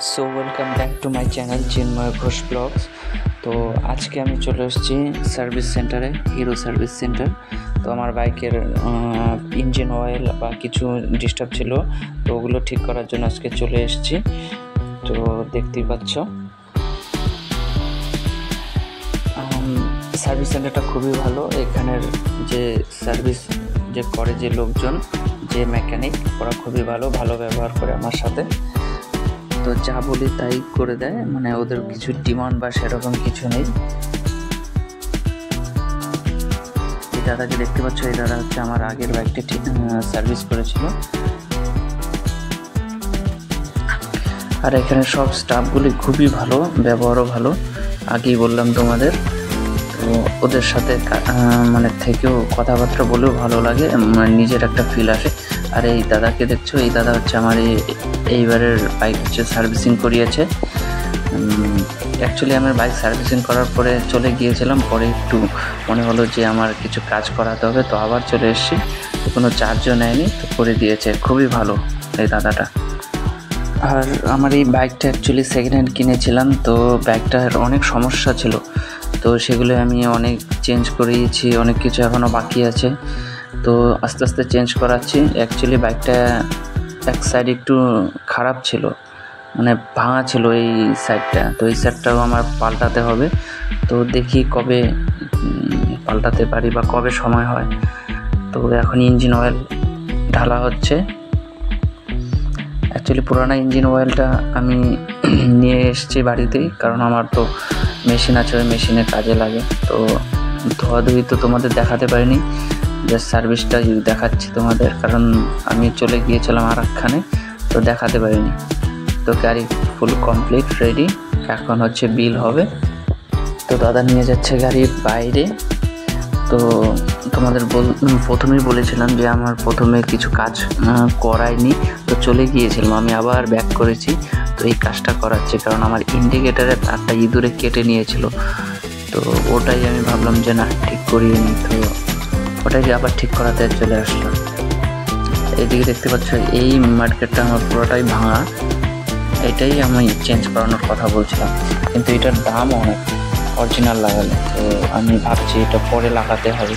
So welcome back to my channel Chinmoy Ghosh vlogs. তো আজকে আমি চলে এসেছি সার্ভিস সেন্টারে, হিরো সার্ভিস সেন্টার। তো আমার বাইকের ইঞ্জিন অয়েল বা কিছু ডিস্টার্ব ছিল, তো ওগুলো ঠিক করার জন্য আজকে চলে এসেছি। তো দেখতেই পাচ্ছ সার্ভিস সেন্টারটা খুবই ভালো। এখানের যে সার্ভিস যে করে যে লোকজন, যে মেকানিক, ওরা খুবই ভালো ব্যবহার করে আমার সাথে। তো যা বলি তাই করে দেয়, মানে ওদের কিছু ডিমান্ড বা সেরকম কিছু নেই। এই দাদাকে দেখতে পাচ্ছ, এই দাদা হচ্ছে আমার আগের বাইকটি ঠিক সার্ভিস করেছিল। আর এখানে সব স্টাফগুলি খুবই ভালো, ব্যবহারও ভালো, আগেই বললাম তোমাদের। তো ওদের সাথে মানে থেকেও কথাবার্তা বলেও ভালো লাগে, মানে নিজের একটা ফিল আসে। আর এই দাদাকে দেখছো, এই দাদা হচ্ছে আমার এইবারের বাইক হচ্ছে সার্ভিসিং করিয়েছে। অ্যাকচুয়ালি আমার বাইক সার্ভিসিং করার পরে চলে গিয়েছিলাম, পরে একটু মনে হলো যে আমার কিছু কাজ করাতে হবে, তো আবার চলে এসেছি। তো কোনো চার্জও নেয়নি, তো করে দিয়েছে, খুবই ভালো এই দাদাটা। আর আমার এই বাইকটা অ্যাকচুয়ালি সেকেন্ড হ্যান্ড কিনেছিলাম, তো বাইকটার অনেক সমস্যা ছিল, তো সেগুলো আমি অনেক চেঞ্জ করিয়েছি, অনেক কিছু এখনও বাকি আছে, তো আস্তে আস্তে চেঞ্জ করাচ্ছি। অ্যাকচুয়ালি বাইকটা এক সাইড একটু খারাপ ছিল, মানে ভাঙা ছিল এই সাইডটা, তো এই সাইডটাও আমার পাল্টাতে হবে। তো দেখি কবে পাল্টাতে পারি বা কবে সময় হয়। তো এখন ইঞ্জিন অয়েল ঢালা হচ্ছে। অ্যাকচুয়ালি পুরানো ইঞ্জিন অয়েলটা আমি নিয়ে এসেছি বাড়িতেই, কারণ আমার তো মেশিন আছে, ওই মেশিনে কাজে লাগে। তো ধোয়াধুয়ি তো তোমাদের দেখাতে পারিনি, জাস্ট সার্ভিসটা দেখাচ্ছি তোমাদের, কারণ আমি চলে গিয়েছিলাম আর একখানে, তো দেখাতে পারিনি। তো গাড়ি ফুল কমপ্লিট রেডি, এখন হচ্ছে বিল হবে। তো দাদা নিয়ে যাচ্ছে গাড়ি বাইরে। তো তোমাদের প্রথমেই বলেছিলাম যে আমার প্রথমে কিছু কাজ করায়নি, তো চলে গিয়েছিলাম, আমি আবার ব্যাক করেছি। তো এই কাজটা করাচ্ছি, কারণ আমার ইন্ডিকেটারের তারটা ইঁদুরে কেটে নিয়েছিল, তো ওটাই আমি ভাবলাম যে না, ঠিক করিয়ে নিই। তো ওটাই আবার ঠিক করাতে চলে আসলাম। এইদিকে দেখতে পাচ্ছ, এই মার্কেটটা আমার পুরোটাই ভাঙা, এটাই আমি চেঞ্জ করানোর কথা বলছিলাম, কিন্তু এটার দাম অনেক অরিজিনাল লাগালে, তো আমি ভাবছি এটা পরে লাগাতে হবে।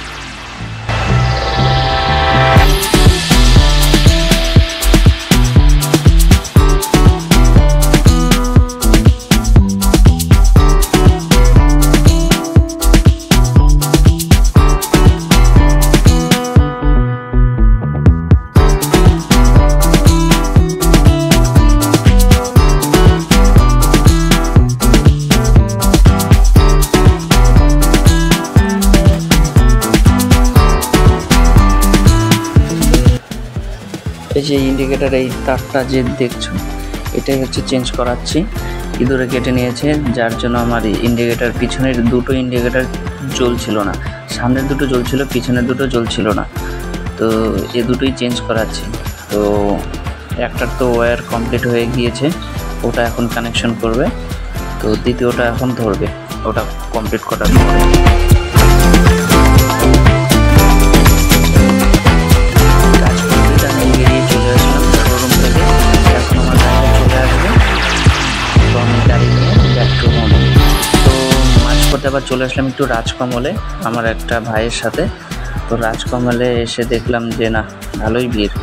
এই যে ইন্ডিকেটার, এই তারটা যে দেখছো, এটাই হচ্ছে চেঞ্জ করাচ্ছি। ইঁদুরে কেটে নিয়েছে, যার জন্য আমার ইন্ডিকেটার, পিছনের দুটো ইন্ডিকেটার জ্বলছিল না, সামনের দুটো জ্বলছিল, পিছনের দুটো জ্বলছিল না। তো এ দুটোই চেঞ্জ করাচ্ছি। তো একটার তো ওয়্যার কমপ্লিট হয়ে গিয়েছে, ওটা এখন কানেকশন করবে, তো দ্বিতীয়টা এখন ধরবে, ওটা কমপ্লিট করার পরে। আবার চলে আসলাম একটু রাজকমলে আমার একটা ভাইয়ের সাথে। তো রাজকমলে এসে দেখলাম যে না, ভালোই ভিড়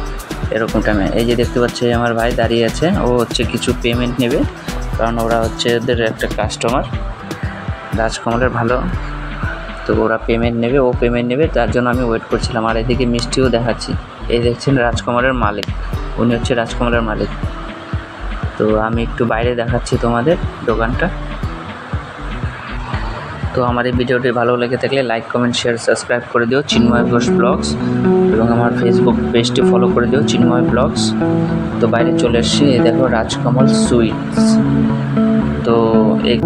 এরকম টাইমে। এই যে দেখতে পাচ্ছি আমার ভাই দাঁড়িয়ে আছে, ও হচ্ছে কিছু পেমেন্ট নেবে, কারণ ওরা হচ্ছে ওদের একটা কাস্টমার রাজকমলের ভালো, তো ওরা পেমেন্ট নেবে, ও পেমেন্ট নেবে, তার জন্য আমি ওয়েট করছিলাম। আর এদিকে মিষ্টিও দেখাচ্ছি, এই দেখছেন রাজকমলের মালিক, উনি হচ্ছে রাজকমলের মালিক। তো আমি একটু বাইরে দেখাচ্ছি তোমাদের দোকানটা। তো আমার এই ভিডিওটি ভালো লেগে থাকলে লাইক, কমেন্ট, শেয়ার, সাবস্ক্রাইব করে দিও চিন্ময় ঘোষ ব্লগস, এবং আমার ফেসবুক পেজটি ফলো করে দিও চিন্ময় ব্লগস। তো বাইরে চলে এসেছি, এই দেখো রাজকমল সুইটস। তো এই